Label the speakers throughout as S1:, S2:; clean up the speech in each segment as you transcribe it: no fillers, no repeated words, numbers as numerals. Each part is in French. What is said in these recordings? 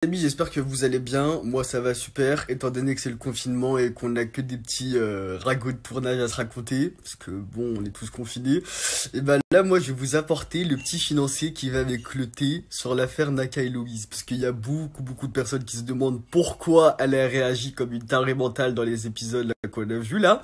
S1: Amis, j'espère que vous allez bien. Moi, ça va super, étant donné que c'est le confinement et qu'on n'a que des petits ragots de tournage à se raconter, parce que bon, on est tous confinés. Et ben là, moi, je vais vous apporter le petit financier qui va avec le thé sur l'affaire Naka et Loïs, parce qu'il y a beaucoup de personnes qui se demandent pourquoi elle a réagi comme une tarée mentale dans les épisodes là qu'on a vus là.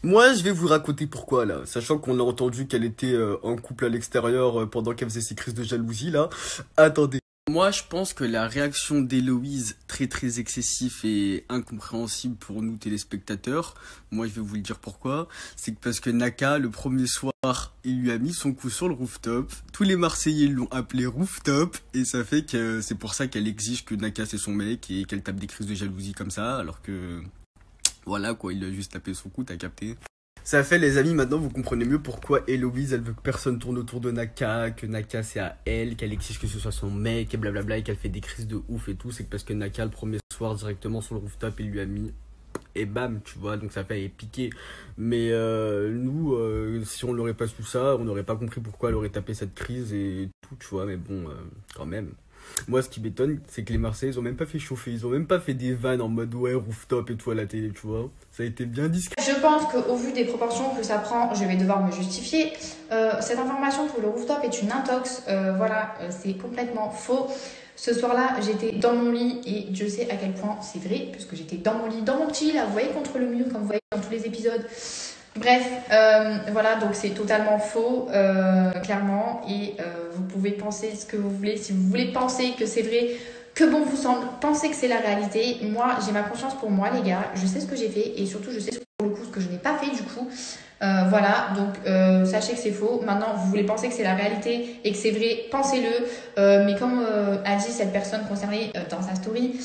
S1: Moi, je vais vous raconter pourquoi là, sachant qu'on a entendu qu'elle était en couple à l'extérieur pendant qu'elle faisait ses crises de jalousie là. Attendez. Moi, je pense que la réaction d'Héloïse, très excessif et incompréhensible pour nous téléspectateurs, moi je vais vous le dire pourquoi, c'est que parce que Naka, le premier soir, il lui a mis son coup sur le rooftop, tous les Marseillais l'ont appelé rooftop, et ça fait que c'est pour ça qu'elle exige que Naka c'est son mec et qu'elle tape des crises de jalousie comme ça, alors que voilà quoi, il a juste tapé son coup, t'as capté. Ça fait les amis, maintenant vous comprenez mieux pourquoi Héloïse elle veut que personne tourne autour de Naka, que Naka c'est à elle, qu'elle exige que ce soit son mec et blablabla et qu'elle fait des crises de ouf et tout. C'est que parce que Naka le premier soir directement sur le rooftop il lui a mis et bam tu vois, donc ça fait elle est piquée. Mais nous si on l'aurait pas su ça, on n'aurait pas compris pourquoi elle aurait tapé cette crise et tout tu vois, mais bon quand même. Moi, ce qui m'étonne, c'est que les Marseillais, ils ont même pas fait chauffer. Ils ont même pas fait des vannes en mode ouais, rooftop et tout à la télé, tu vois. Ça a été bien discret.
S2: Je pense qu'au vu des proportions que ça prend, je vais devoir me justifier. Cette information que le rooftop est une intox, voilà, c'est complètement faux. Ce soir-là, j'étais dans mon lit et je sais à quel point c'est vrai, puisque j'étais dans mon lit, dans mon petit lit, là, vous voyez, contre le mur, comme vous voyez dans tous les épisodes. Bref, voilà, donc c'est totalement faux, clairement, et vous pouvez penser ce que vous voulez. Si vous voulez penser que c'est vrai, que bon vous semble, pensez que c'est la réalité. Moi, j'ai ma conscience pour moi, les gars, je sais ce que j'ai fait, et surtout, je sais pour le coup ce que je n'ai pas fait du coup. Voilà, donc sachez que c'est faux. Maintenant, vous voulez penser que c'est la réalité et que c'est vrai, pensez-le. Mais comme a dit cette personne concernée dans sa story,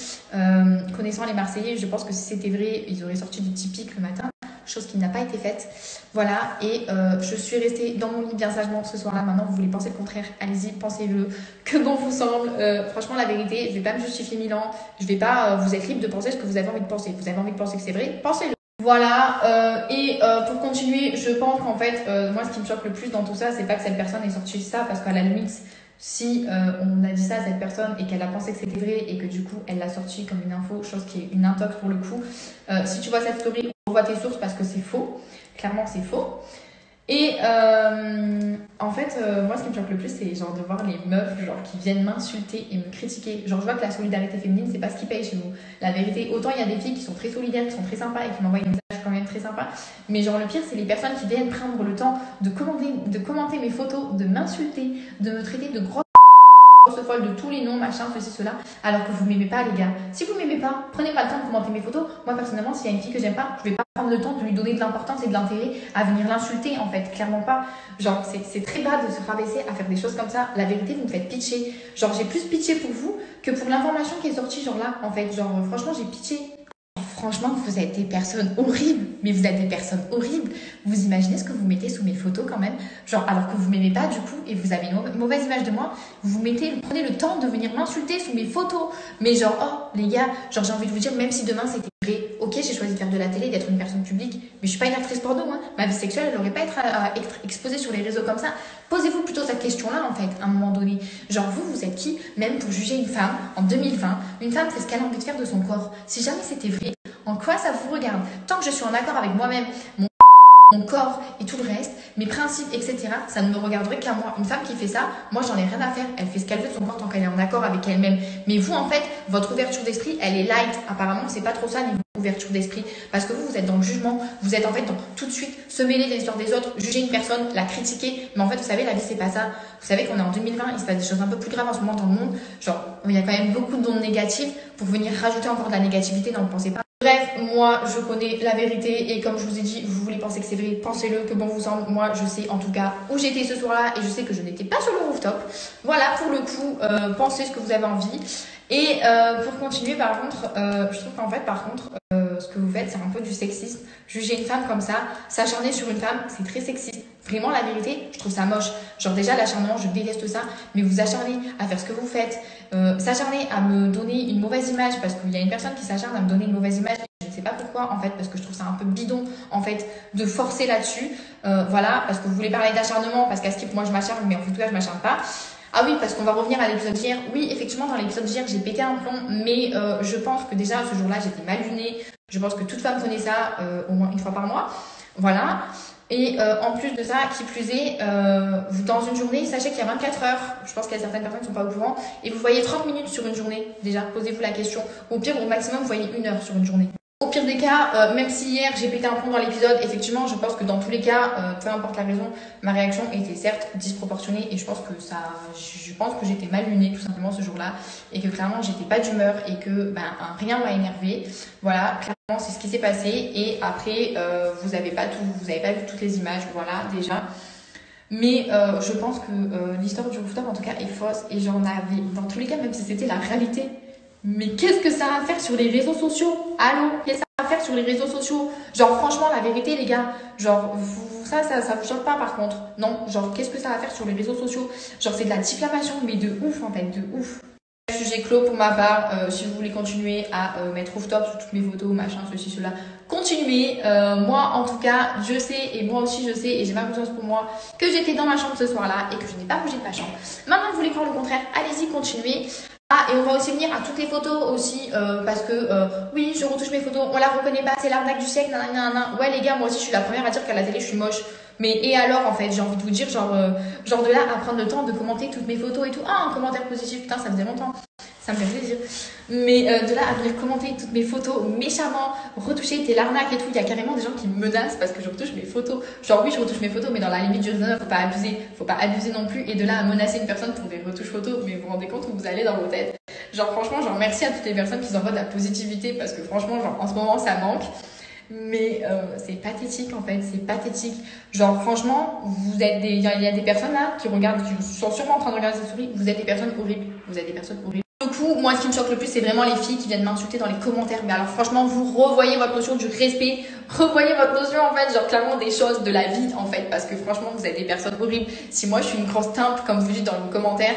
S2: connaissant les Marseillais, je pense que si c'était vrai, ils auraient sorti du typique le matin. Chose qui n'a pas été faite. Voilà, et je suis restée dans mon lit bien sagement ce soir-là. Maintenant, vous voulez penser le contraire, allez-y, pensez-le, que bon vous semble. Franchement, la vérité, je vais pas me justifier 1000 ans. Je vais pas, vous êtes libre de penser ce que vous avez envie de penser. Vous avez envie de penser que c'est vrai, pensez-le. Voilà, pour continuer, je pense qu'en fait, moi, ce qui me choque le plus dans tout ça, c'est pas que cette personne ait sorti ça, parce qu'à la limite, si on a dit ça à cette personne et qu'elle a pensé que c'était vrai et que du coup, elle l'a sorti comme une info, chose qui est une intox pour le coup, si tu vois cette story, on voit tes sources parce que c'est faux. Clairement, c'est faux. Et en fait, moi, ce qui me choque le plus, c'est genre de voir les meufs genre, qui viennent m'insulter et me critiquer. Genre, je vois que la solidarité féminine, c'est pas ce qui paye chez nous. La vérité, autant il y a des filles qui sont très solidaires, qui sont très sympas et qui m'envoient des messages quand même très sympas. Mais genre, le pire, c'est les personnes qui viennent prendre le temps de commenter mes photos, de m'insulter, de me traiter de grosse folle de tous les noms, machin, ceci, cela, alors que vous m'aimez pas, les gars. Si vous m'aimez pas, prenez pas le temps de commenter mes photos. Moi, personnellement, s'il y a une fille que j'aime pas, je vais pas prendre le temps de lui donner de l'importance et de l'intérêt à venir l'insulter, en fait. Clairement pas. Genre, c'est très bas de se rabaisser à faire des choses comme ça. La vérité, vous me faites pitié. Genre, j'ai plus pitié pour vous que pour l'information qui est sortie, genre là, en fait. Genre, franchement, j'ai pitié. Franchement, vous êtes des personnes horribles, mais vous êtes des personnes horribles. Vous imaginez ce que vous mettez sous mes photos quand même, genre alors que vous m'aimez pas du coup et vous avez une mauvaise image de moi, prenez le temps de venir m'insulter sous mes photos. Mais genre, oh les gars, genre j'ai envie de vous dire, même si demain c'était vrai, ok j'ai choisi de faire de la télé, d'être une personne publique, mais je suis pas une actrice porno, hein. Ma vie sexuelle elle aurait pas à être exposée sur les réseaux comme ça. Posez-vous plutôt cette question-là en fait, à un moment donné. Genre vous êtes qui, même pour juger une femme en 2020? Une femme c'est ce qu'elle a envie de faire de son corps. Si jamais c'était vrai, en quoi ça vous regarde? Tant que je suis en accord avec moi-même, mon corps et tout le reste, mes principes, etc., ça ne me regarderait qu'à moi. Une femme qui fait ça, moi j'en ai rien à faire. Elle fait ce qu'elle veut de son corps tant qu'elle est en accord avec elle-même. Mais vous, en fait, votre ouverture d'esprit, elle est light. Apparemment, c'est pas trop ça niveau ouverture d'esprit. Parce que vous êtes dans le jugement. Vous êtes en fait dans tout de suite se mêler des histoires des autres, juger une personne, la critiquer. Mais en fait, vous savez, la vie, c'est pas ça. Vous savez qu'on est en 2020, il se passe des choses un peu plus graves en ce moment dans le monde. Genre, il y a quand même beaucoup d'ondes négatives. Pour venir rajouter encore de la négativité, non, pensez pas. Bref, moi je connais la vérité et comme je vous ai dit, vous voulez penser que c'est vrai, pensez-le, que bon vous semble. Moi je sais en tout cas où j'étais ce soir-là et je sais que je n'étais pas sur le rooftop. Voilà, pour le coup, pensez ce que vous avez envie. Et pour continuer, par contre, je trouve qu'en fait, par contre, ce que vous faites, c'est un peu du sexisme. Juger une femme comme ça, s'acharner sur une femme, c'est très sexiste. Vraiment, la vérité, je trouve ça moche. Genre déjà, l'acharnement, je déteste ça. Mais vous acharnez à faire ce que vous faites, s'acharner à me donner une mauvaise image, parce qu'il y a une personne qui s'acharne à me donner une mauvaise image. Je ne sais pas pourquoi, en fait, parce que je trouve ça un peu bidon, en fait, de forcer là-dessus. Voilà, parce que vous voulez parler d'acharnement, parce qu'à Skip, moi, je m'acharne, mais en tout cas, je m'acharne pas. Ah oui, parce qu'on va revenir à l'épisode d'hier. Oui, effectivement, dans l'épisode d'hier, j'ai pété un plomb, mais je pense que déjà, ce jour-là, j'étais mal lunée. Je pense que toute femme connaît ça au moins une fois par mois. Voilà. Et en plus de ça, qui plus est, dans une journée, sachez qu'il y a 24 heures. Je pense qu'il y a certaines personnes qui ne sont pas au courant. Et vous voyez 30 minutes sur une journée. Déjà, posez-vous la question. Au pire, au maximum, vous voyez 1 heure sur une journée. Au pire des cas, même si hier j'ai pété un plomb dans l'épisode, effectivement, je pense que dans tous les cas, peu importe la raison, ma réaction était certes disproportionnée et je pense que j'étais mal lunée tout simplement ce jour-là et que clairement j'étais pas d'humeur et que rien m'a énervée. Voilà, clairement c'est ce qui s'est passé et après vous avez pas vu toutes les images, voilà déjà. Mais je pense que l'histoire du rooftop en tout cas est fausse et j'en avais dans tous les cas, même si c'était la réalité. Mais qu'est-ce que ça a à faire sur les réseaux sociaux? Allô? Qu'est-ce que ça a à faire sur les réseaux sociaux? Genre, franchement, la vérité, les gars, genre, ça vous choque pas par contre. Non, genre, qu'est-ce que ça a à faire sur les réseaux sociaux? Genre, c'est de la diffamation, mais de ouf, en fait, de ouf. Sujet clos pour ma part. Si vous voulez continuer à mettre rooftop sur toutes mes photos, machin, ceci, cela, continuez. Moi, en tout cas, je sais, et moi aussi, je sais, et j'ai ma conscience pour moi, que j'étais dans ma chambre ce soir-là et que je n'ai pas bougé de ma chambre. Maintenant, vous voulez croire le contraire, allez-y, continuez. Ah, et on va aussi venir à toutes les photos aussi, parce que oui, je retouche mes photos, on la reconnaît pas, c'est l'arnaque du siècle, nanana. Ouais les gars, moi aussi je suis la première à dire qu'à la télé je suis moche. Mais et alors en fait, j'ai envie de vous dire, genre de là à prendre le temps de commenter toutes mes photos et tout. Ah, un commentaire positif, putain, ça faisait longtemps. Ça me fait plaisir. Mais de là à venir commenter toutes mes photos méchamment, retoucher, t'es l'arnaque et tout, il y a carrément des gens qui me menacent parce que je retouche mes photos. Genre oui, je retouche mes photos, mais dans la limite du raisonnable, faut pas abuser non plus. Et de là à menacer une personne pour des retouches photos, mais vous vous rendez compte où vous allez dans vos têtes. Genre franchement, genre merci à toutes les personnes qui envoient de la positivité parce que franchement, genre en ce moment, ça manque. Mais c'est pathétique en fait, c'est pathétique. Genre franchement, il y a des personnes là qui sont sûrement en train de regarder cette story, vous êtes des personnes horribles. Vous êtes des personnes horribles. Du coup, moi, ce qui me choque le plus, c'est vraiment les filles qui viennent m'insulter dans les commentaires. Mais alors, franchement, vous revoyez votre notion du respect, revoyez votre notion, en fait, genre, clairement, des choses de la vie, en fait, parce que franchement, vous êtes des personnes horribles. Si moi, je suis une grosse timpe, comme vous dites dans le commentaire,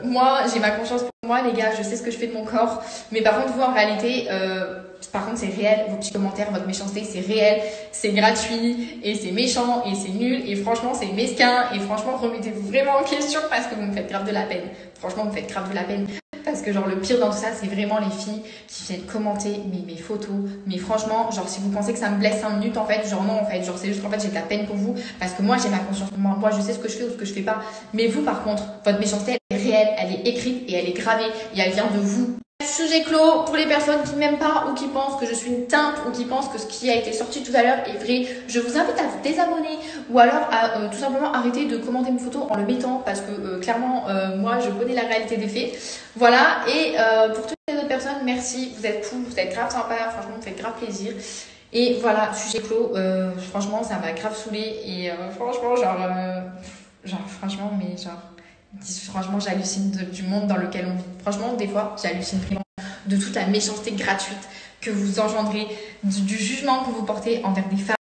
S2: moi, j'ai ma conscience pour moi, les gars, je sais ce que je fais de mon corps. Mais par contre, vous, en réalité, c'est réel, vos petits commentaires, votre méchanceté, c'est réel, c'est gratuit, et c'est méchant, et c'est nul, et franchement, c'est mesquin, et franchement, remettez-vous vraiment en question parce que vous me faites grave de la peine. Franchement, vous me faites grave de la peine. Parce que genre le pire dans tout ça, c'est vraiment les filles qui viennent commenter mes photos. Mais franchement, genre si vous pensez que ça me blesse 5 minutes, en fait, genre non, en fait, genre c'est juste qu'en fait j'ai de la peine pour vous. Parce que moi j'ai ma conscience pour moi. Moi je sais ce que je fais ou ce que je fais pas. Mais vous par contre, votre méchanceté elle est réelle, elle est écrite et elle est gravée. Et elle vient de vous. Sujet clos pour les personnes qui m'aiment pas ou qui pensent que je suis une teinte ou qui pensent que ce qui a été sorti tout à l'heure est vrai. Je vous invite à vous désabonner ou alors à tout simplement arrêter de commenter mes photos en le mettant parce que clairement moi je connais la réalité des faits. Voilà et pour toutes les autres personnes, merci, vous êtes cool, vous êtes grave sympa, franchement vous me faites grave plaisir. Et voilà, sujet clos, franchement ça m'a grave saoulée et franchement franchement, j'hallucine du monde dans lequel on vit. Franchement, des fois, j'hallucine vraiment de toute la méchanceté gratuite que vous engendrez, du jugement que vous portez envers des femmes.